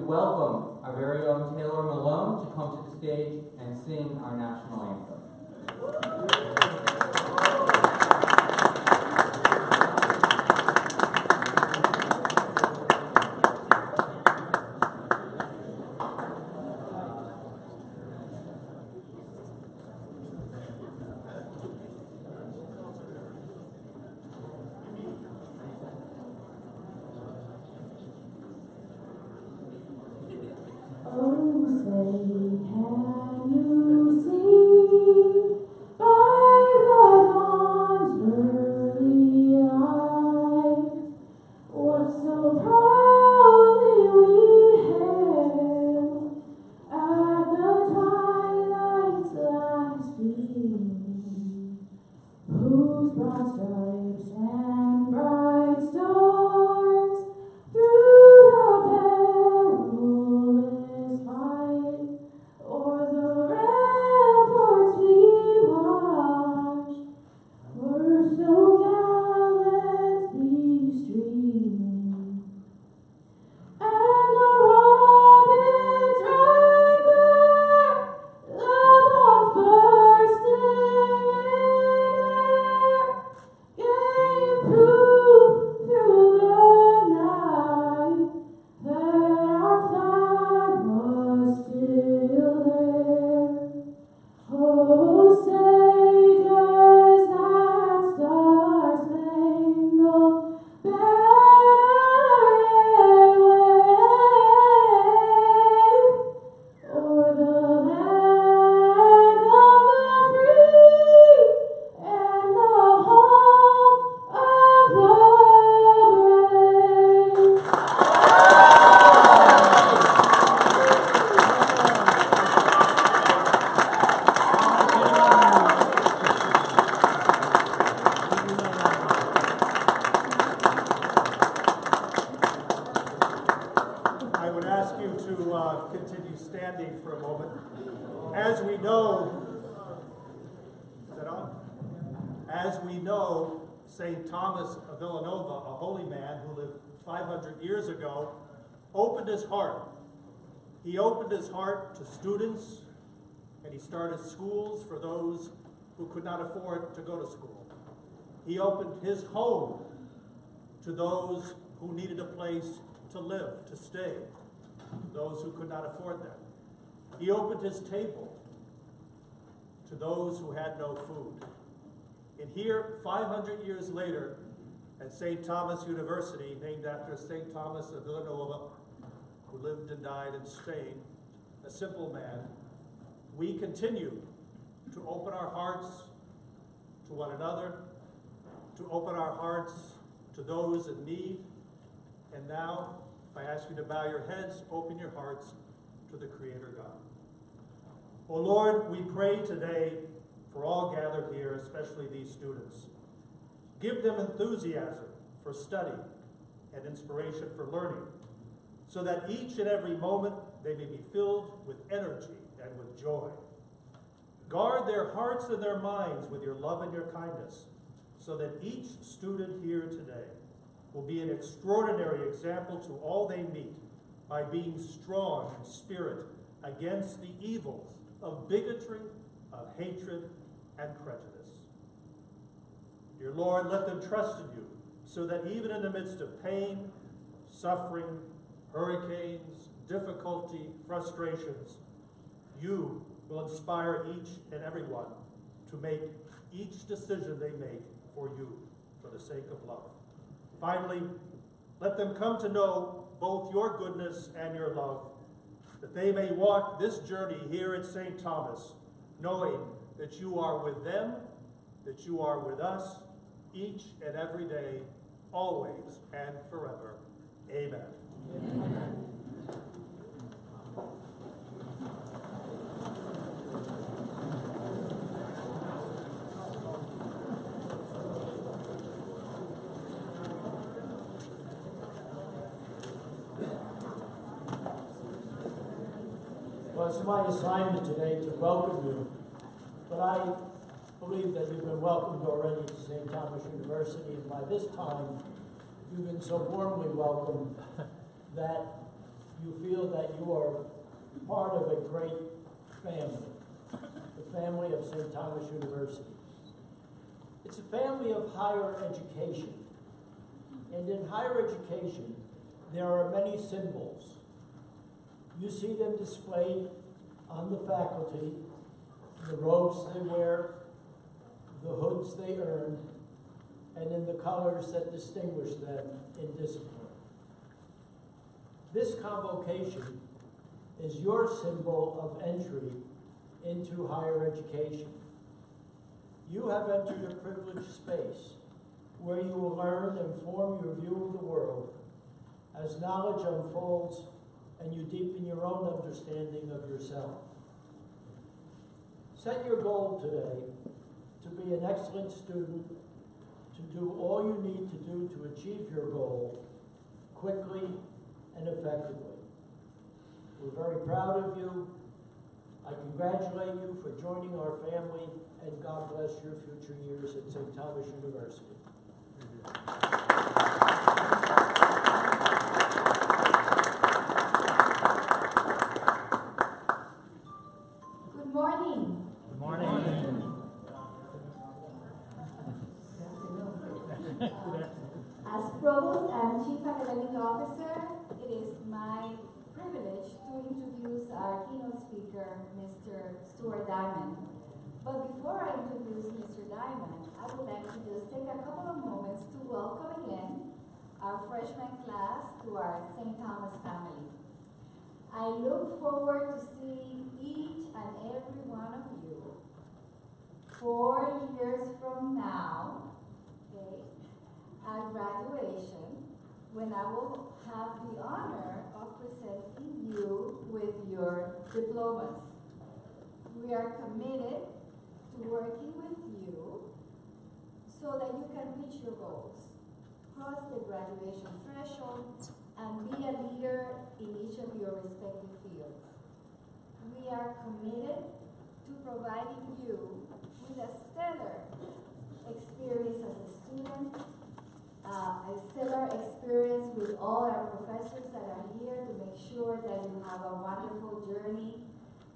welcome our very own Taylor Malone to come to the stage and sing our national anthem. Continue standing for a moment. As we know, is that on? As we know, St. Thomas of Villanova, a holy man who lived 500 years ago, opened his heart. He opened his heart to students, and he started schools for those who could not afford to go to school. He opened his home to those who needed a place to live, to stay, those who could not afford that. He opened his table to those who had no food. And here, 500 years later, at St. Thomas University, named after St. Thomas of Villanova, who lived and died in Spain, a simple man, we continue to open our hearts to one another, to open our hearts to those in need. And now, if I ask you to bow your heads, open your hearts to the Creator God. O Lord, we pray today for all gathered here, especially these students. Give them enthusiasm for study and inspiration for learning, so that each and every moment they may be filled with energy and with joy. Guard their hearts and their minds with your love and your kindness, so that each student here today will be an extraordinary example to all they meet by being strong in spirit against the evils of bigotry, of hatred, and prejudice. Dear Lord, let them trust in you, so that even in the midst of pain, suffering, hurricanes, difficulty, frustrations, you will inspire each and every one to make each decision they make for you, for the sake of love. Finally, let them come to know both your goodness and your love, that they may walk this journey here at St. Thomas, knowing that you are with them, that you are with us, each and every day, always and forever. Amen. Amen. Well, it's my assignment today to welcome you, but I believe that you've been welcomed already to St. Thomas University, and by this time, you've been so warmly welcomed that you feel that you are part of a great family, the family of St. Thomas University. It's a family of higher education. And in higher education, there are many symbols. You see them displayed on the faculty, the robes they wear, the hoods they earn, and in the colors that distinguish them in discipline. This convocation is your symbol of entry into higher education. You have entered a privileged space where you will learn and form your view of the world as knowledge unfolds and you deepen your own understanding of yourself. Set your goal today to be an excellent student, to do all you need to do to achieve your goal quickly and effectively. We're very proud of you. I congratulate you for joining our family, and God bless your future years at St. Thomas University. Good morning. Good morning. As Provost and Chief Academic Officer, it is my privilege to introduce our keynote speaker, Mr. Stuart Diamond. But before I introduce Mr. Diamond, I would like to just take a couple of moments to welcome again our freshman class to our St. Thomas family. I look forward to seeing each and every one of you 4 years from now, okay, at graduation, when I will have the honor of presenting you with your diplomas. We are committed to working with you so that you can reach your goals, cross the graduation threshold, and be a leader in each of your respective fields. We are committed to providing you with a stellar experience as a student, a stellar experience with all our professors that are here to make sure that you have a wonderful journey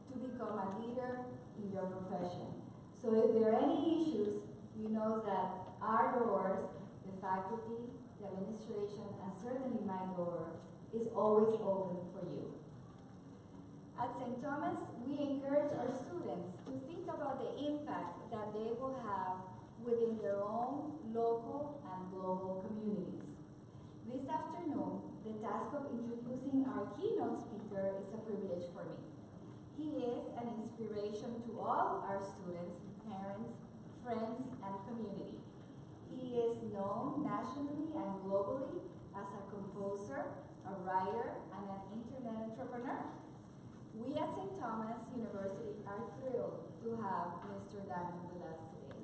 to become a leader in your profession. So if there are any issues, you know that our doors, the faculty, the administration, and certainly my door, is always open for you. At St. Thomas, we encourage our students to think about the impact that they will have within their own local and global communities. This afternoon, the task of introducing our keynote speaker is a privilege for me. He is an inspiration to all our students, parents, friends, and community. He is known nationally and globally as a composer, a writer, and an internet entrepreneur. We at St. Thomas University are thrilled to have Mr. Diamond with us today.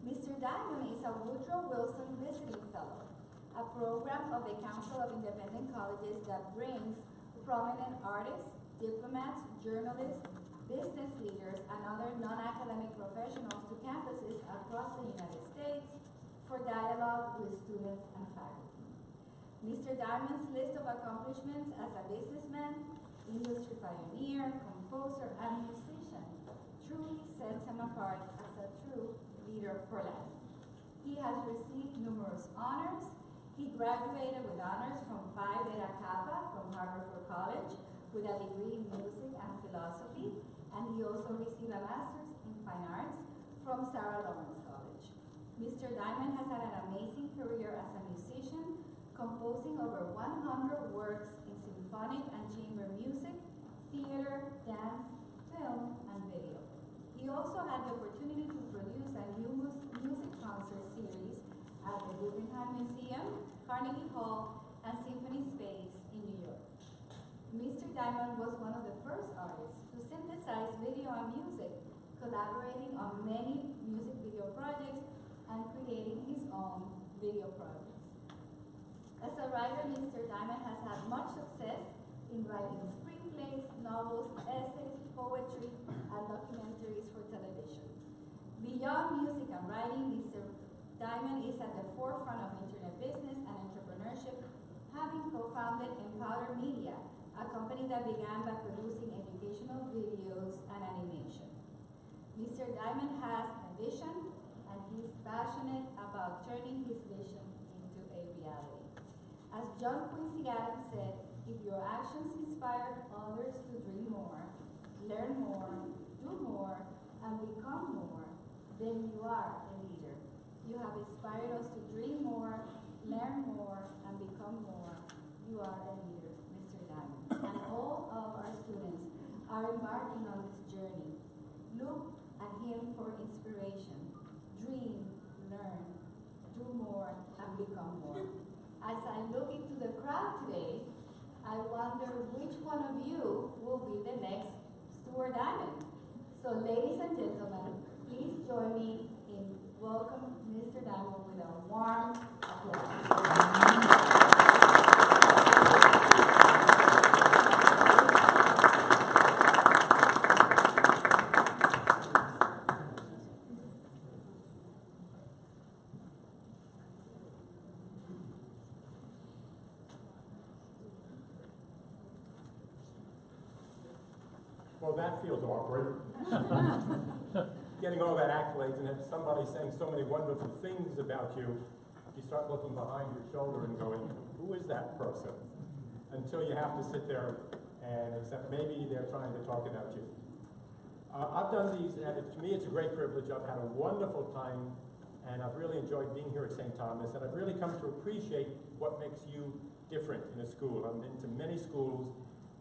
Mr. Diamond is a Woodrow Wilson Visiting Fellow, a program of the Council of Independent Colleges that brings prominent artists, diplomats, journalists, business leaders, and other non-academic professionals to campuses across the United States for dialogue with students and faculty. Mr. Diamond's list of accomplishments as a businessman, industry pioneer, composer, and musician truly sets him apart as a true leader for life. He has received numerous honors. He graduated with honors from Phi Beta Kappa from Harvard College with a degree in music and philosophy, and he also received a master's in fine arts from Sarah Lawrence College. Mr. Diamond has had an amazing career as a musician, composing over 100 works in symphonic and chamber music, theater, dance, film, and video. He also had the opportunity to produce a new music concert series at the Guggenheim Museum, Carnegie Hall, and Symphony Space in New York. Mr. Diamond was one of the first artists to synthesize video and music, collaborating on many music video projects and creating his own video projects. As a writer, Mr. Diamond has had much success in writing screenplays, novels, essays, poetry, and documentaries for television. Beyond music and writing, Mr. Diamond is at the forefront of internet business and entrepreneurship, having co-founded Empower Media, a company that began by producing educational videos and animation. Mr. Diamond has a vision, and he's passionate about turning his vision into a reality. As John Quincy Adams said, if your actions inspire others to dream more, learn more, do more, and become more, then you are a leader. You have inspired us to dream more, learn more, and become more. You are a leader, Mr. Diamond. And all of our students are embarking on this journey. Look at him for inspiration. Dream, learn, do more, and become more. As I look into the crowd today, I wonder which one of you will be the next Stuart Diamond. So ladies and gentlemen, please join me in welcoming Mr. Diamond with a warm applause. Well, that feels awkward. Getting all that accolades and then somebody saying so many wonderful things about you, you start looking behind your shoulder and going, who is that person? Until you have to sit there and accept maybe they're trying to talk about you. I've done these, and to me it's a great privilege. I've had a wonderful time, and I've really enjoyed being here at St. Thomas, and I've really come to appreciate what makes you different in a school. I've been to many schools,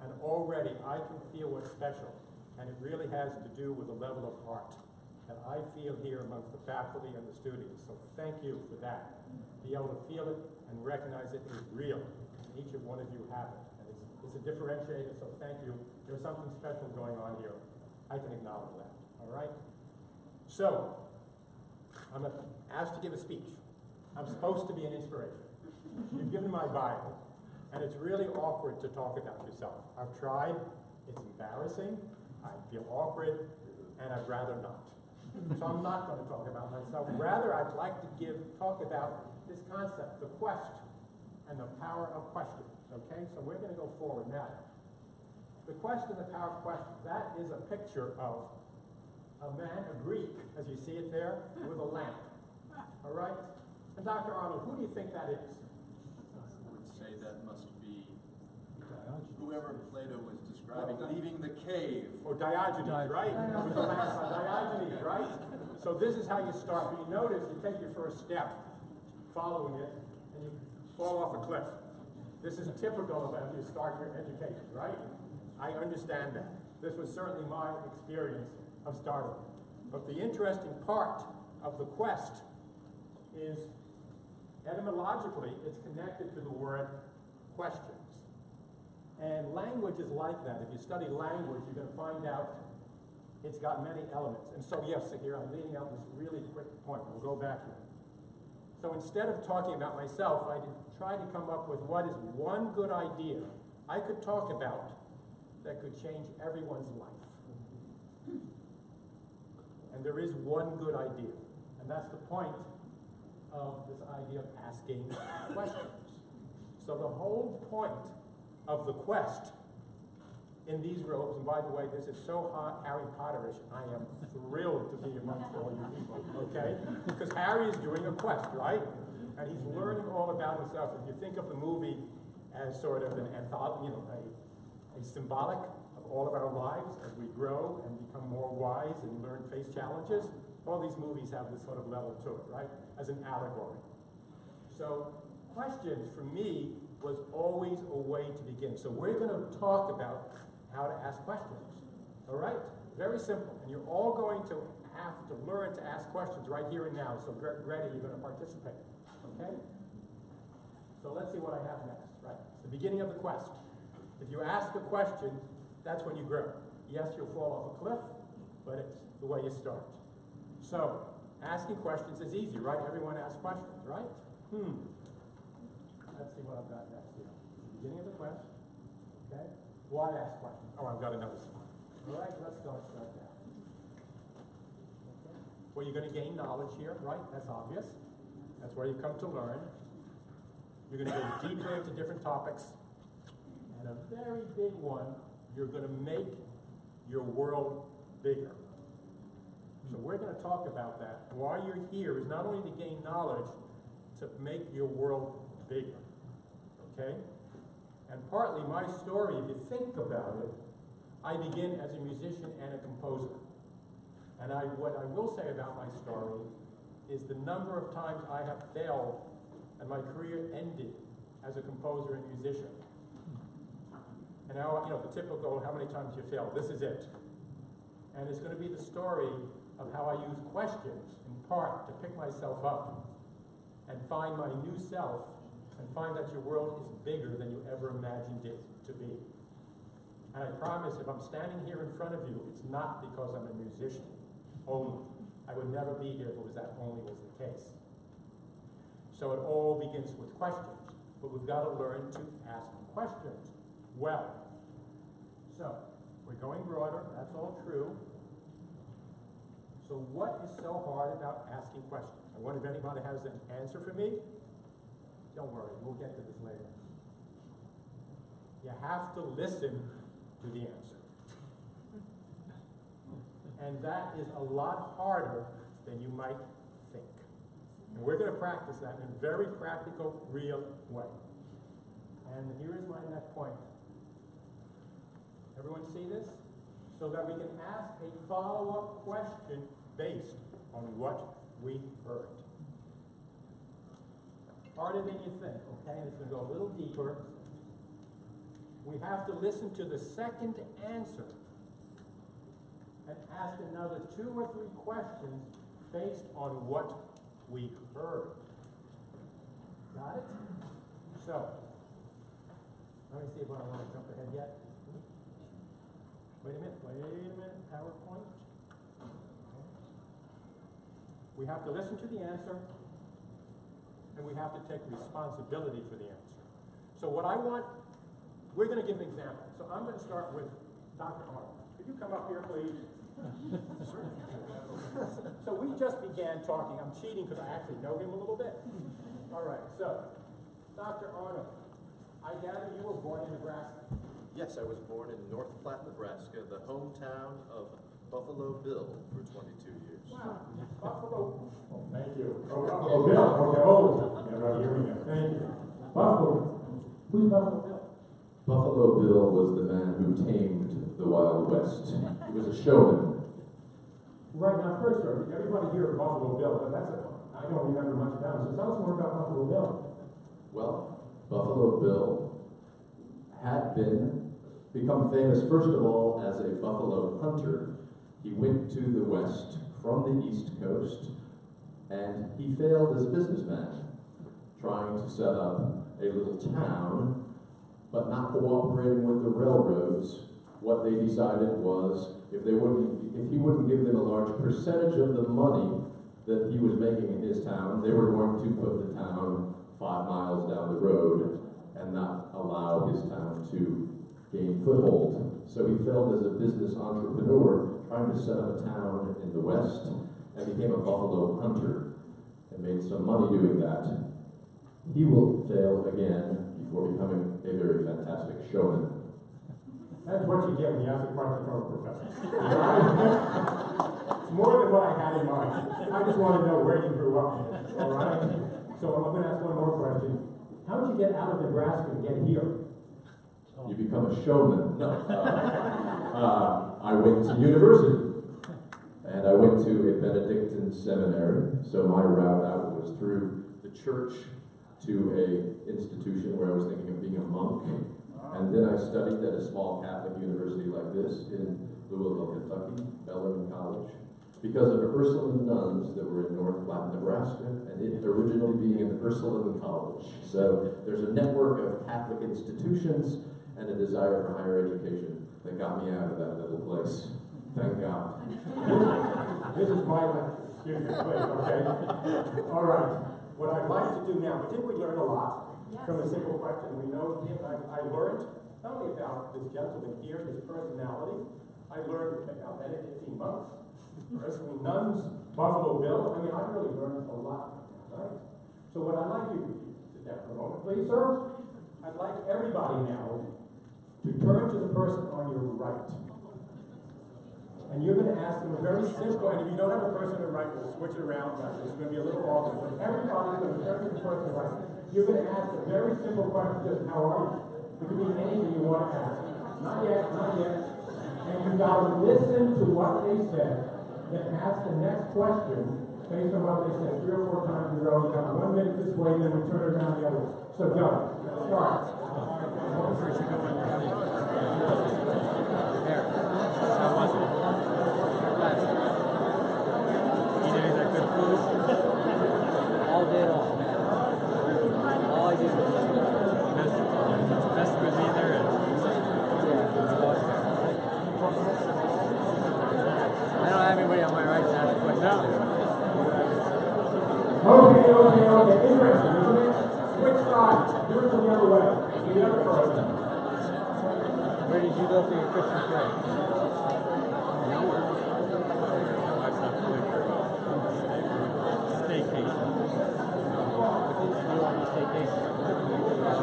and already I can feel what's special, and it really has to do with the level of art that I feel here amongst the faculty and the students. So thank you for that. Be able to feel it and recognize it is real. Each of one of you have it. And it's a differentiator, so thank you. There's something special going on here. I can acknowledge that, all right? So, I'm asked to give a speech. I'm supposed to be an inspiration. You've given my Bible, and it's really awkward to talk about yourself. I've tried, it's embarrassing, I feel awkward, and I'd rather not. So I'm not going to talk about myself. Rather, I'd like to talk about this concept, the quest, and the power of questions, okay? So we're going to go forward now. The quest and the power of questions, that is a picture of a man, a Greek, as you see it there, with a lamp, all right? And Dr. Arnold, who do you think that is? I would say that must be whoever Plato was describing, leaving the cave. Or Diogenes, right? With the lamp on Diogenes, right? So this is how you start. When you notice, you take your first step, following it, and you fall off a cliff. This is typical of how you start your education, right? I understand that. This was certainly my experience of starting. But the interesting part of the quest is, etymologically, it's connected to the word questions. And language is like that. If you study language, you're going to find out it's got many elements. And so, yes, here I'm leading out this really quick point. We'll go back here. So instead of talking about myself, I tried to come up with what is one good idea I could talk about that could change everyone's life. And there is one good idea. And that's the point of this idea of asking questions. So the whole point of the quest in these robes, and by the way, this is so hot, Harry Potterish, I am thrilled to be amongst all you people, okay? Because Harry is doing a quest, right? And he's learning all about himself. If you think of the movie as sort of an anthology, a symbolic of all of our lives as we grow and become more wise and learn face challenges, all these movies have this sort of level to it, right? As an allegory. So questions, for me, was always a way to begin. So we're going to talk about how to ask questions, all right? Very simple. And you're all going to have to learn to ask questions right here and now. So get ready, you're going to participate, okay? So let's see what I have next, right? It's the beginning of the quest. If you ask a question, that's when you grow. Yes, you'll fall off a cliff, but it's the way you start. So, asking questions is easy, right? Everyone asks questions, right? Let's see what I've got next here. The beginning of the quest, okay? Why ask questions? Oh, I've got another slide. All right, let's start now. Okay. Well, you're going to gain knowledge here, right? That's obvious. That's where you come to learn. You're going to go deeper into different topics. And and a very big one, you're going to make your world bigger. So we're going to talk about that. Why you're here is not only to gain knowledge, to make your world bigger. Okay? And partly my story, if you think about it, I begin as a musician and a composer. And what I will say about my story is the number of times I have failed and my career ended as a composer and musician. And now, you know, the typical, how many times you fail, this is it. And it's going to be the story of how I use questions, in part, to pick myself up and find my new self and find that your world is bigger than you ever imagined it to be. And I promise, if I'm standing here in front of you, it's not because I'm a musician only. I would never be here if it was that only was the case. So it all begins with questions, but we've got to learn to ask questions well. So, we're going broader, that's all true. So what is so hard about asking questions? I wonder if anybody has an answer for me. Don't worry, we'll get to this later. You have to listen to the answer. And that is a lot harder than you might think. And we're going to practice that in a very practical, real way. And here is my next point. Everyone see this? So that we can ask a follow-up question based on what we heard. Harder than you think, okay? And it's going to go a little deeper. We have to listen to the second answer and ask another 2 or 3 questions based on what we heard. Got it? So, let me see if I want to jump ahead yet. Wait a minute, PowerPoint. We have to listen to the answer, and we have to take responsibility for the answer. So what I want, we're going to give an example. So I'm going to start with Dr. Arnold. Could you come up here, please? So we just began talking. I'm cheating because I actually know him a little bit. All right, so Dr. Arnold, I gather you were born in Nebraska. Yes, I was born in North Platte, Nebraska, the hometown of Buffalo Bill for 22 years. Wow, Buffalo. Oh, thank you. Oh, Buffalo Bill. Okay, oh, yeah, right here we go. Thank you. Buffalo. Who's Buffalo Bill? Buffalo Bill was the man who tamed the Wild West. He was a showman. Right now, first, sir, everybody here of Buffalo Bill, but I don't remember much about him. So tell us more about Buffalo Bill. Well, Buffalo Bill had become famous, first of all, as a buffalo hunter. He went to the West from the East Coast, and he failed as a businessman, trying to set up a little town, but not cooperating with the railroads. What they decided was, if he wouldn't give them a large percentage of the money that he was making in his town, they were going to put the town 5 miles down the road and not allow his town to gain foothold. So he failed as a business entrepreneur, trying to set up a town in the West, and became a buffalo hunter, and made some money doing that. He will fail again before becoming a very fantastic showman. That's what you get when you ask a question from a professor. It's more than what I had in mind. I just want to know where you grew up, all right? So I'm going to ask one more question. How did you get out of Nebraska and get here? You become a showman. No. I went to university, and I went to a Benedictine seminary, so my route out was through the church to a institution where I was thinking of being a monk, and then I studied at a small Catholic university like this in Louisville, Kentucky, Bellarmine College, because of Ursuline nuns that were in North Platte, Nebraska, and it originally being an Ursuline college. So there's a network of Catholic institutions and a desire for higher education that got me out of that little place. Thank God. This is my place, okay? All right. What I'd like to do now, did we learn a lot from a simple question? We know I learned not only about this gentleman here, his personality. I learned about Benedict monks, Ursuline nuns, Buffalo Bill. I mean, I really learned a lot, right? So what I'd like you to sit down for a moment, please, sir. I'd like everybody now to turn to the person on your right. And you're going to ask them a very simple, and if you don't have a person on the right, we'll switch it around. It's going to be a little awkward, but everybody's going to turn to the person on the right. You're going to ask a very simple question, just how are you? It can be anything you want to ask. Not yet, not yet. And you've got to listen to what they said, then ask the next question based on what they said 3 or 4 times in a row. You got 1 minute this way, then we turn it around the other way. So go. Start. How was it? Eating that good food? All day long. All I did was best cuisine there is. I don't have anybody on my right to ask a question. Okay. Interesting, isn't it? Switch sides. Do it the other way. The other person. Where did you go for your Christmas break? Nowhere. Staycation. What did you do on your staycation?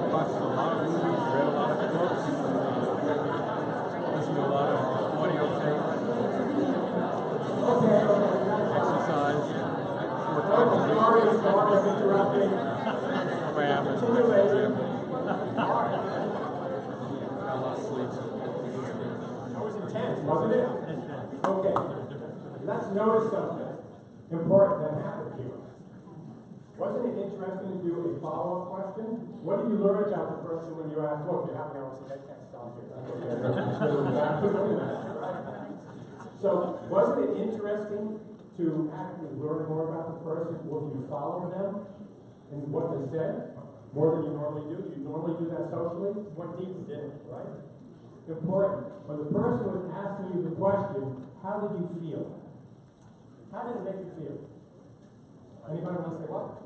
Watched a lot of movies, read a lot of books, listened to a lot of audio tape, exercise, worked out the Sorry, interrupting. Continue later. Got a lot of sleep. That was intense, wasn't it? Okay. Let's notice something important that happened here. Wasn't it interesting to do a follow-up question? What did you learn about the person when you asked, look, you have me on, so that can't stop here. So, wasn't it interesting to actually learn more about the person when you follow them and what they said? More than you normally do? You normally do that socially? Went deep and did it, right? Important. When the person was asking you the question, how did you feel? How did it make you feel? Anybody want to say what?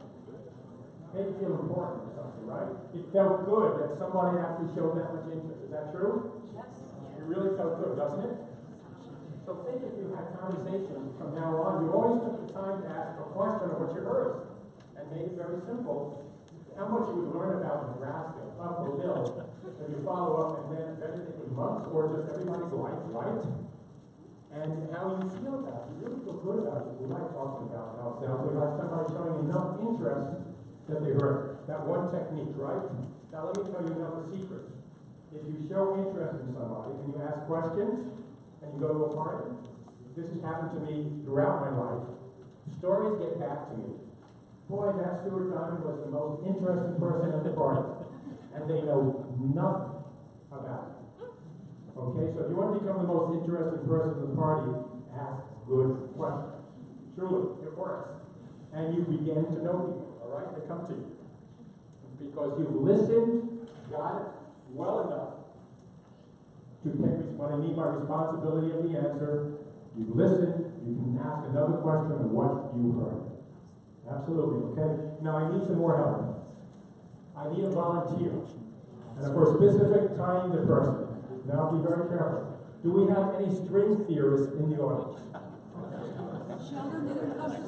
Made you feel important or something, right? It felt good that somebody actually showed that much interest. Is that true? Yes. It really felt good, doesn't it? So think if you had conversations from now on, you always took the time to ask a question of what you heard and made it very simple. How much you would learn about Nebraska, Buffalo Bill, if you follow up and then everything months or just everybody's life, right? And how you feel about it. You really feel good about it. We like talking about ourselves. We like somebody showing enough interest that they heard. That one technique, right? Now let me tell you another secret. If you show interest in somebody and you ask questions and you go to a party, this has happened to me throughout my life. Stories get back to me. Boy, that Stuart Diamond was the most interesting person at the party. And they know nothing about it. Okay, so if you want to become the most interesting person at the party, ask good questions. Truly, it works. And you begin to know people, all right? They come to you. Because you've listened, got it well enough to take what I mean by responsibility of the answer. You've listened, you can ask another question of what you heard. Absolutely, okay? Now I need some more help. I need a volunteer. And for a specific kind of person. Now be very careful. Do we have any string theorists in the audience?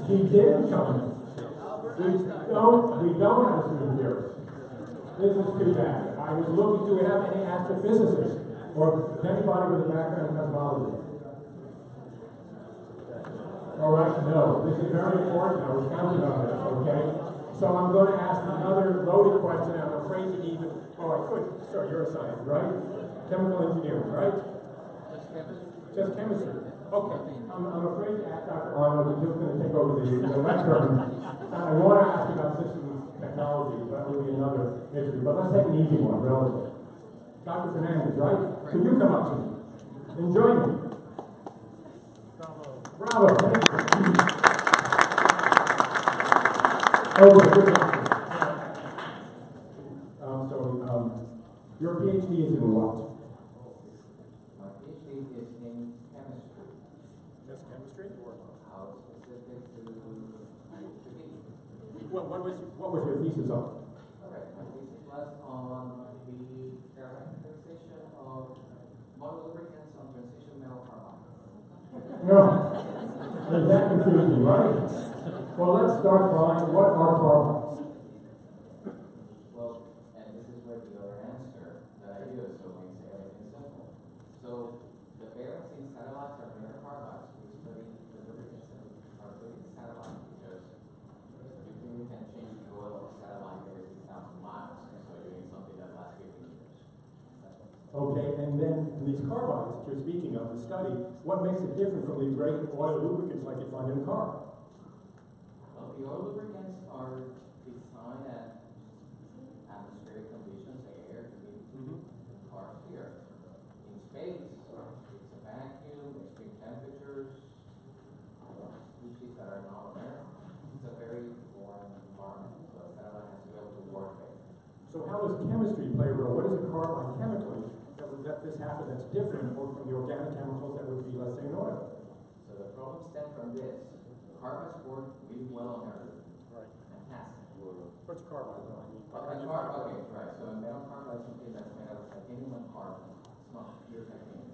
He didn't come. We don't have a string theorist. This is too bad. I was looking, do we have any astrophysicists? Or anybody with a background in cosmology? All right, no. This is very important. I was counting on this, okay? So I'm going to ask another loaded question. I'm afraid to even... Oh, I could. Sir, you're a scientist, right? Chemical engineering, right? Just chemistry. Okay. I'm afraid to ask Dr. Arnold, who's just going to take over the lecture. I want to ask about systems technology. That will be another issue. But let's take an easy one, relative. Dr. Fernandez, right? Could you come up to me and join me? Bravo, thank you. Okay, good. Your PhD is in what? My PhD is in chemistry. Just chemistry? Or How specific to be? well, what was your thesis on? Okay, my thesis was on the characterization of monolubricants on transition metal carbon. No. Is that confusing, right? Well, let's start by what are carbones? Well, and this is where the other answer that I use, so we say everything bikes are better car bikes. We study the lubricants that are good in satellites because you can change the oil of a satellite every 6,000 miles. So you need something that lasts 15 years. Okay, and then these carbines that you're speaking of, the study, what makes it different from the great oil lubricants like you find in a car? Well, the oil lubricants are designed at atmospheric conditions, air, humidity, cars here. In space, it's a vacuum, extreme temperatures, species that are not on Earth. It's a very foreign environment, so a satellite has to be able to work there. So how does chemistry play a role? What is a carbine chemically that would let this happen that's different from the organic chemicals that would be, let's say, in oil? So the problem stems from this. Carbons work really well on Earth. Right. Fantastic. What's carbine? Okay, right. So a metal carbide is something that's made out of titanium and carbon. It's not pure titanium.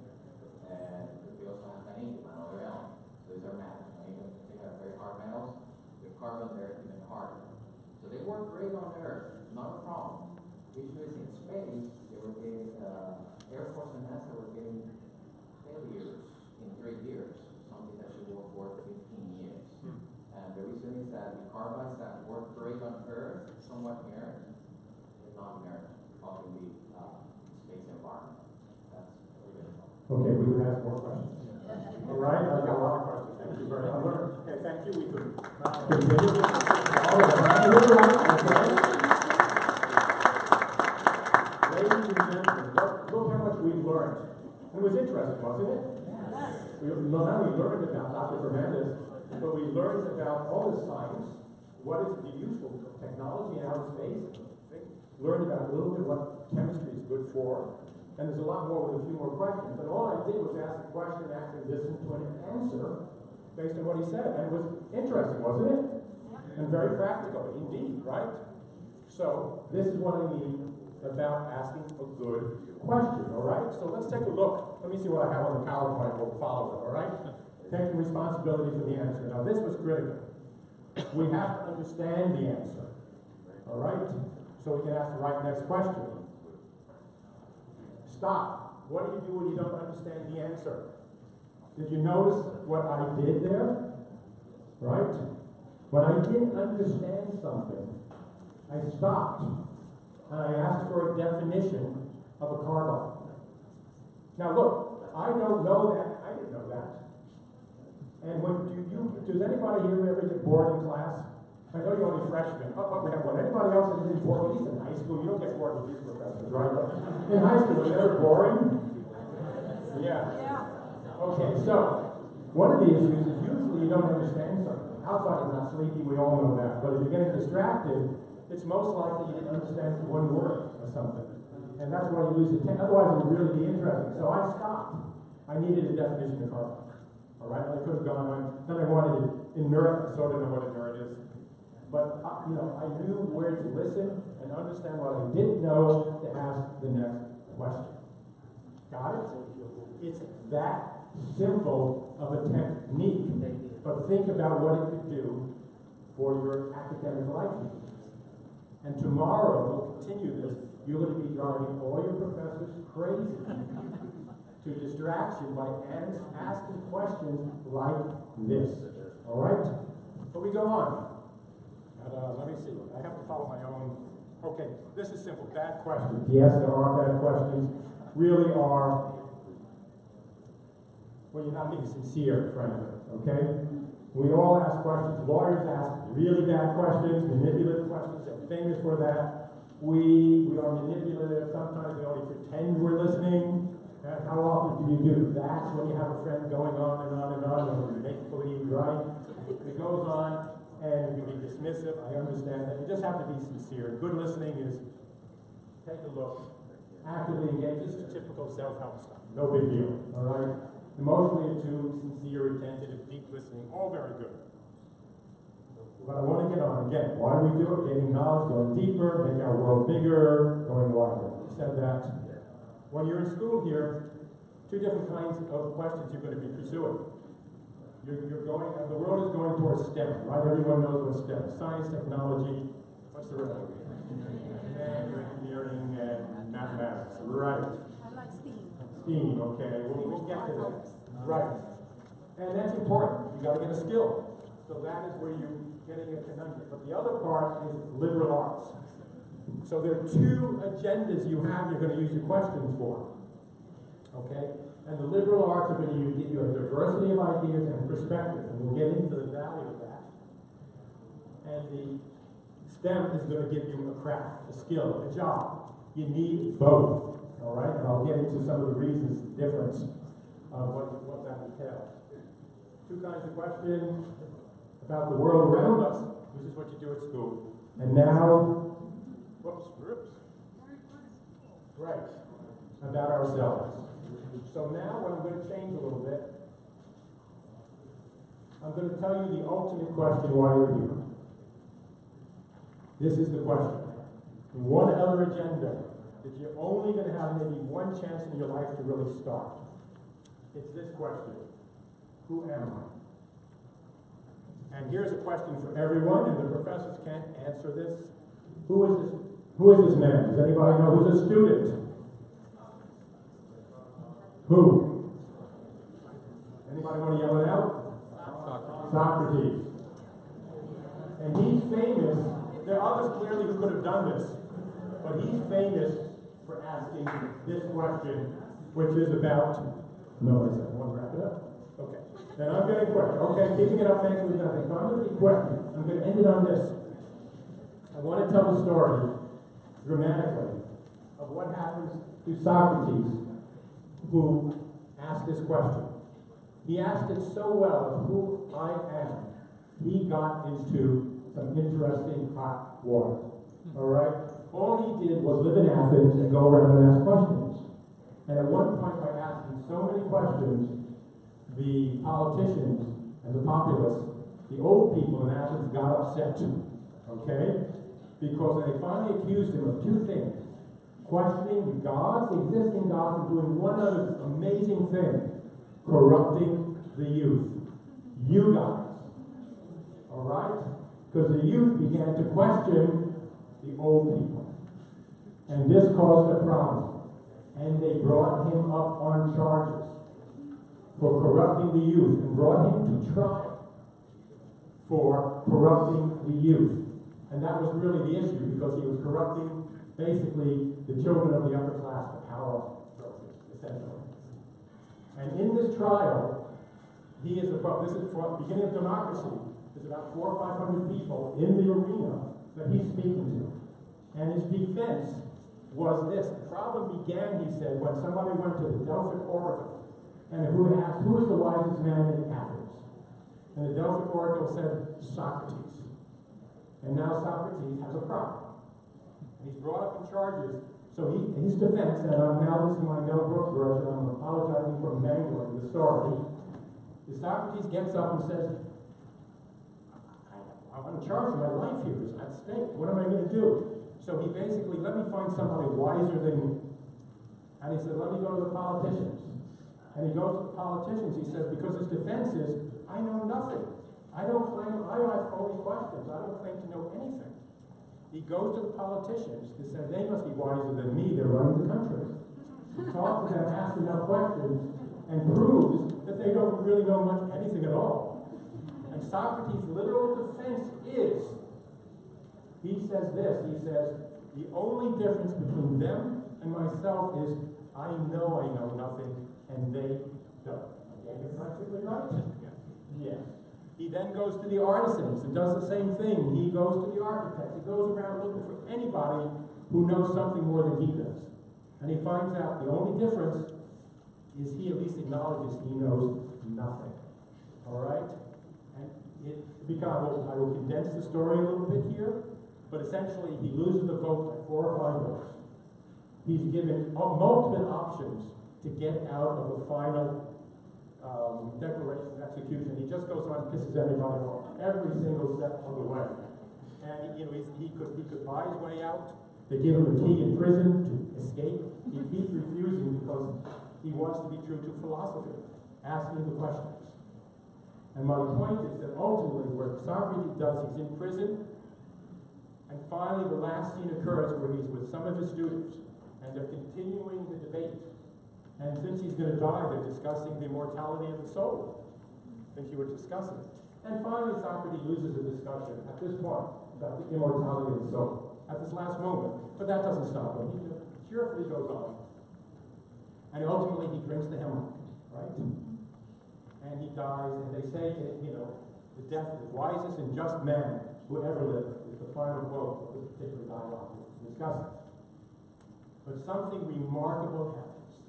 And we also have vanadium and other elements. So these are metals. They have very hard metals. With carbon, they're even harder. So they work great on Earth. Not a problem. The issue is in space, they were getting, Air Force and NASA were getting failures in 3 years, something that should work for 15 years. And the reason is that the carbines that work great on Earth, somewhat here, is not in Earth, probably the space environment. That's really important. Okay, we would ask more questions. All right, I've got a lot of questions. Thank you very much. Okay, thank you. We could continue. All right. Okay. Ladies and gentlemen, look how much we've learned. It was interesting, wasn't it? Yes. We not only learned about Dr. Fernandez, but we learned about all the science, what is the useful technology in outer space, learned about a little bit what chemistry is good for, and there's a lot more with a few more questions. But all I did was ask a question and actually listen to an answer based on what he said. And it was interesting, wasn't it? And very practical, indeed, right? So this is what I mean about asking a good question, all right? So let's take a look. Let me see what I have on the PowerPoint. We'll follow it, all right? Taking responsibility for the answer. Now, this was critical. We have to understand the answer, all right? So we can ask the right next question. Stop. What do you do when you don't understand the answer? Did you notice what I did there? Right? When I didn't understand something, I stopped and I asked for a definition of a carbine. Now look, I don't know that. I didn't know that. And when does anybody here ever get bored in class? I know you're only freshmen. Oh, we have one. Anybody else that is bored? At least in high school, you don't get bored with these professors, right? In high school, was it ever boring? Yeah. Okay, so one of the issues is usually you don't understand something. Outside is not sleepy, we all know that. But if you're getting distracted, it's most likely you didn't understand one word or something. And that's why you lose attention. Otherwise, it would really be interesting. So I stopped. I needed a definition of carbon. All right, I could have gone on. Then I wanted it in nerd. I sort of know what a nerd is. But, I knew where to listen and understand what I didn't know to ask the next question. Got it? It's that simple of a technique. But think about what it could do for your academic life. And tomorrow, we'll continue this. You're going to be driving all your professors crazy to distraction by asking questions like this. All right? But we go on. Let me see. I have to follow my own. Okay, this is simple. Bad questions. Yes, there are bad questions. Really are. Well, you're not being sincere, frankly. Okay? We all ask questions. Lawyers ask really bad questions, manipulative questions. They're famous for that. We are manipulative. Sometimes we only pretend we're listening. And how often do you do that? When you have a friend going on and on and on, and make believe, right? It goes on. And you can be dismissive, I understand that. You just have to be sincere. Good listening is take a look, actively engage. This is typical self-help stuff. No big deal, all right? Emotionally attuned, sincere, attentive, deep listening, all very good. But I want to get on again. Why do we do it? Gaining knowledge, going deeper, making our world bigger, going wider. We said that. When you're in school here, 2 different kinds of questions you're going to be pursuing. You're going, the world is going towards STEM, right? Everyone knows what STEM is. Science, technology, what's the rest of it? Engineering and mathematics, right. I like STEAM. STEAM, okay. We'll get to that. Right. And that's important. You gotta get a skill. So that is where you're getting a conundrum. But the other part is liberal arts. So there are two agendas you have you're gonna use your questions for. Okay? And the liberal arts are gonna give you a diversity of ideas and perspective. And we'll get into the value of that. And the STEM is gonna give you a craft, a skill, a job. You need both. All right? And I'll get into some of the reasons, the difference of what that entails. Two kinds of questions about the world around us. This is what you do at school. And now, whoops, right, about ourselves. So now what I'm going to change a little bit, I'm going to tell you the ultimate question why you're here. This is the question. One other agenda that you're only going to have maybe one chance in your life to really start. It's this question. Who am I? And here's a question for everyone, and the professors can't answer this. Who is this? Who is this man? Does anybody know who's a student? Who? Anybody want to yell it out? Socrates. And he's famous. There are others clearly who could have done this, but he's famous for asking this question, which is about. No, I said, I want to wrap it up. Okay. Then I'm going to quit. Okay, keeping it up makes me nothing. So I'm going to be quick. I'm going to end it on this. I want to tell the story dramatically of what happens to Socrates, who asked this question. He asked it so well of who I am, he got into some interesting hot water. All right? All he did was live in Athens and go around and ask questions. And at one point, by asking so many questions, the politicians and the populace, the old people in Athens got upset, okay? Because they finally accused him of two things. Questioning the gods, the existing gods, and doing one other amazing thing. Corrupting the youth. You guys. All right? Because the youth began to question the old people. And this caused a problem. And they brought him up on charges for corrupting the youth and brought him to trial for corrupting the youth. And that was really the issue because he was corrupting basically the children of the upper class, the power brokers, essentially. And in this trial, he is the this is for the beginning of democracy. There's about 400 or 500 people in the arena that he's speaking to. And his defense was this. The problem began, he said, when somebody went to the Delphic Oracle and who asked, who is the wisest man in Athens? And the Delphic Oracle said, Socrates. And now Socrates has a problem. He's brought up in charges. So his defense, and I'm now listening to my Mel Brooks version, I'm apologizing for mangling the story, is Socrates gets up and says, I'm in charge of my life here, it's at stake. What am I going to do? So he basically, let me find somebody wiser than me. And he said, let me go to the politicians. And he goes to the politicians, he says, because his defense is, I know nothing. I don't ask only questions. I don't claim to know anything. He goes to the politicians to say, they must be wiser than me, they're running the country. He talks to them, asks enough questions, and proves that they don't really know much anything at all. And Socrates' literal defense is, he says this, he says, the only difference between them and myself is I know nothing, and they don't. Okay, you're practically right? Yes. He then goes to the artisans and does the same thing. He goes to the architects. He goes around looking for anybody who knows something more than he does. And he finds out the only difference is he at least acknowledges he knows nothing. All right? And I will condense the story a little bit here, but essentially he loses the vote by 4 or 5 votes. He's given multiple options to get out of the final declaration of execution. He just goes on and pisses everybody off every single step of the way. And he could buy his way out. They give him a key in prison to escape. He keeps refusing because he wants to be true to philosophy, asking the questions. And my point is that ultimately what Socrates does, he's in prison, and finally the last scene occurs where he's with some of his students, and they're continuing the debate. And since he's going to die, they're discussing the immortality of the soul. think you were discussing it. And finally, Socrates loses the discussion at this point about the immortality of the soul, at this last moment. But that doesn't stop him. He just cheerfully goes on. And ultimately, he drinks the hemlock, right? And he dies, and they say, the death of the wisest and just man who ever lived is the final quote of this particular dialogue we're discussing. But something remarkable happens.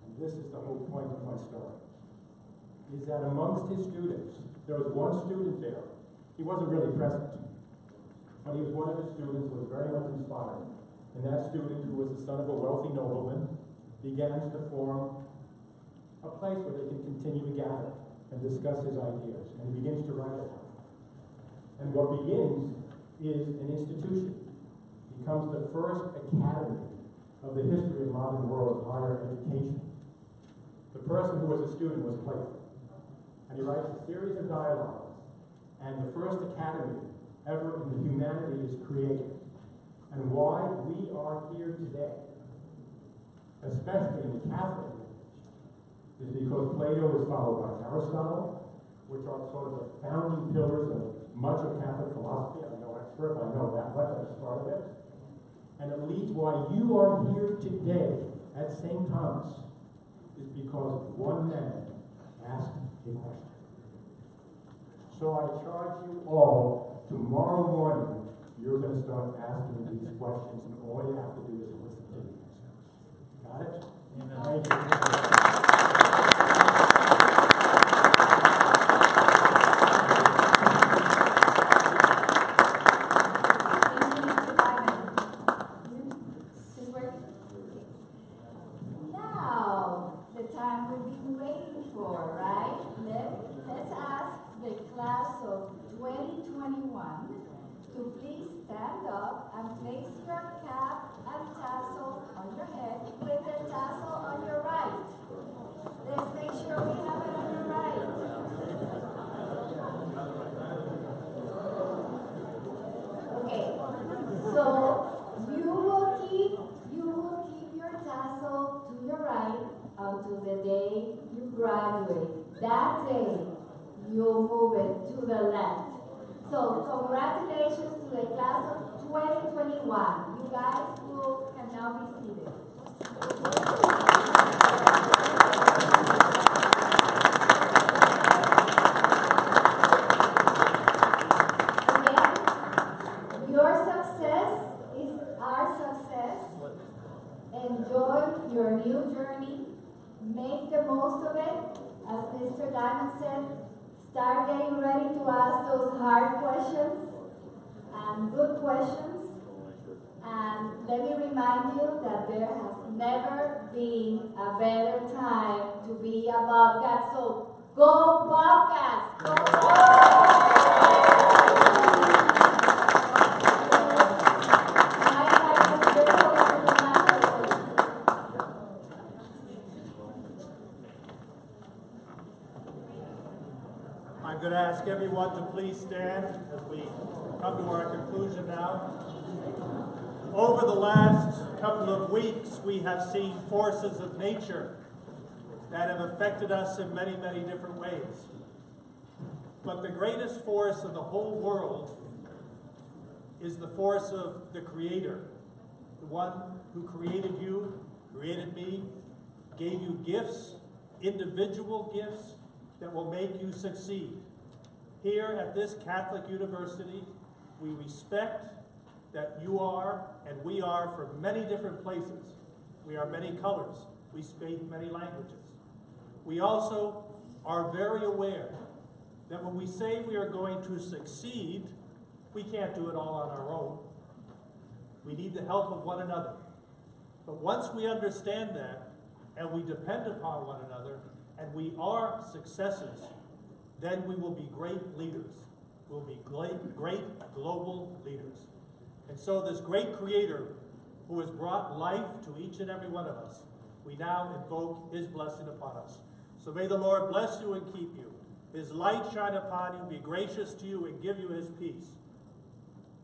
And this is the whole point of my story. Is that amongst his students, there was one student there. He wasn't really present, but he was one of his students who was very much inspired. And that student, who was the son of a wealthy nobleman, began to form a place where they can continue to gather and discuss his ideas. And he begins to write it. And what begins is an institution. Becomes the first academy of the history of modern world of higher education. The person who was a student was Plato. And he writes a series of dialogues. And the first academy ever in the humanity is created. And why we are here today, especially in the Catholic Church, is because Plato is followed by Aristotle, which are sort of the founding pillars of much of Catholic philosophy. I'm no expert, but I know that much. I started it. And it leads why you are here today at St. Thomas is because one man asked a question. So I charge you all, tomorrow morning, you're going to start asking these questions, and all you have to do is listen to the answers. Got it? Amen. Thank you. Now, the time we've been waiting for, right? Let's ask the class of 2021 to please stand up and place your cap and tassel on your head with the tassel on your right. Let's make sure we have it on your right. Okay, so you will keep your tassel to your right until the day you graduate. That day, you'll move it to the left. So congratulations to the class of 2021. You guys can now be seated. Okay. Your success is our success. Enjoy your new journey. Make the most of it. As Mr. Diamond said, start getting ready to ask those hard questions and good questions. And let me remind you that there has never been a better time to be a Bobcat. So go Bobcats! Go Bobcats! I'm going to ask everyone to please stand as we come to our conclusion now. Over the last couple of weeks, we have seen forces of nature that have affected us in many, many different ways. But the greatest force of the whole world is the force of the Creator, the one who created you, created me, gave you gifts, individual gifts that will make you succeed. Here at this Catholic university, we respect that you are and we are from many different places. We are many colors. We speak many languages. We also are very aware that when we say we are going to succeed, we can't do it all on our own. We need the help of one another. But once we understand that and we depend upon one another and we are successes, then we will be great leaders. We'll be great global leaders. And so this great Creator who has brought life to each and every one of us, we now invoke His blessing upon us. So may the Lord bless you and keep you. His light shine upon you, be gracious to you, and give you His peace.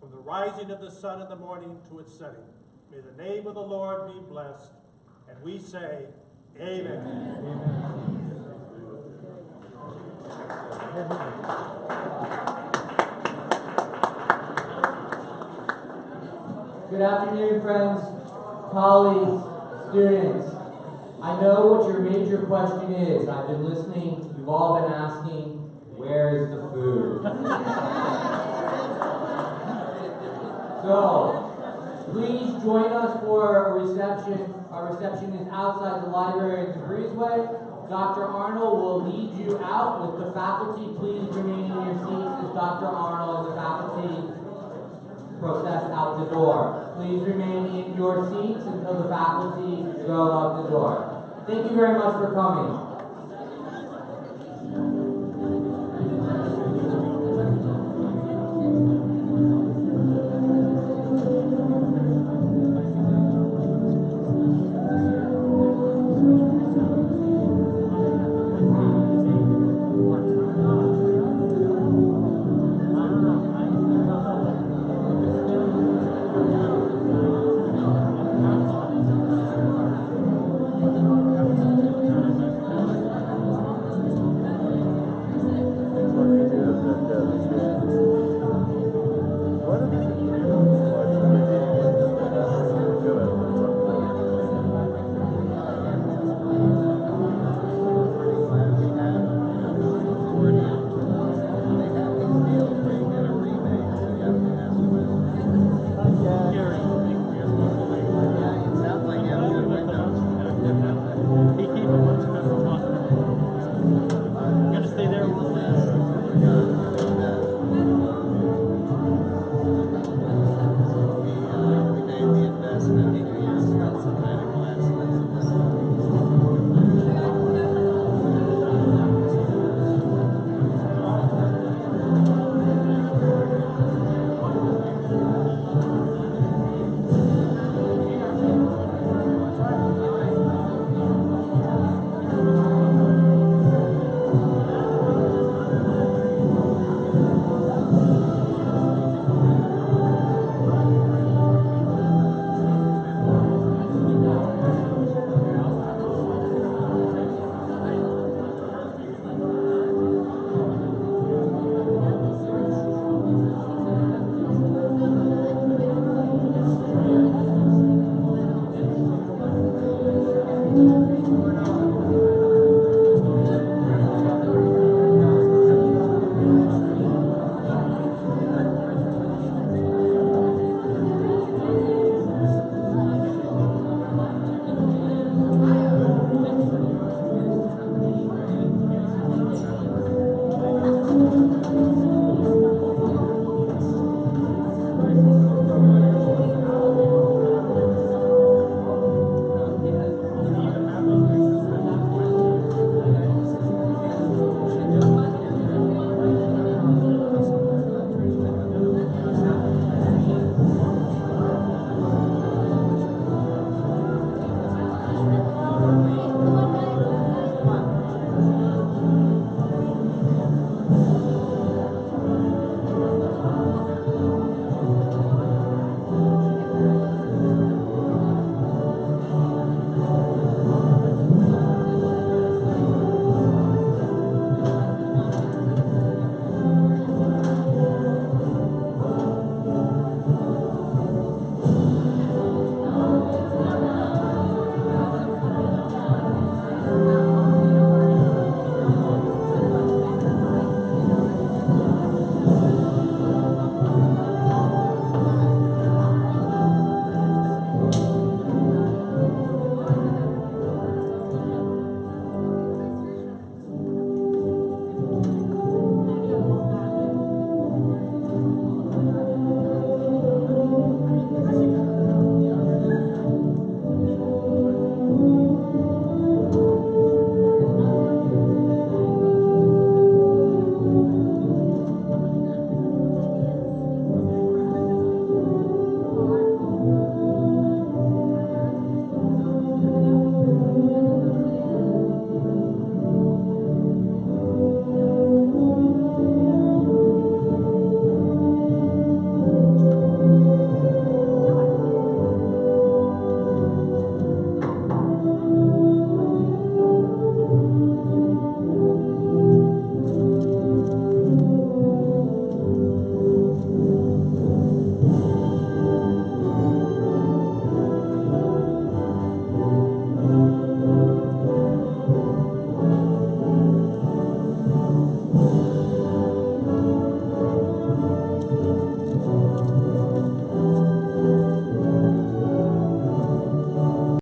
From the rising of the sun in the morning to its setting, may the name of the Lord be blessed. And we say, Amen. Amen. Amen. Good afternoon, friends, colleagues, students. I know what your major question is. I've been listening. You've all been asking, where's the food? So, please join us for a reception. Our reception is outside the library at the breezeway. Dr. Arnold will lead you out with the faculty. Please remain in your seats as Dr. Arnold and the faculty process out the door. Please remain in your seats until the faculty go out the door. Thank you very much for coming.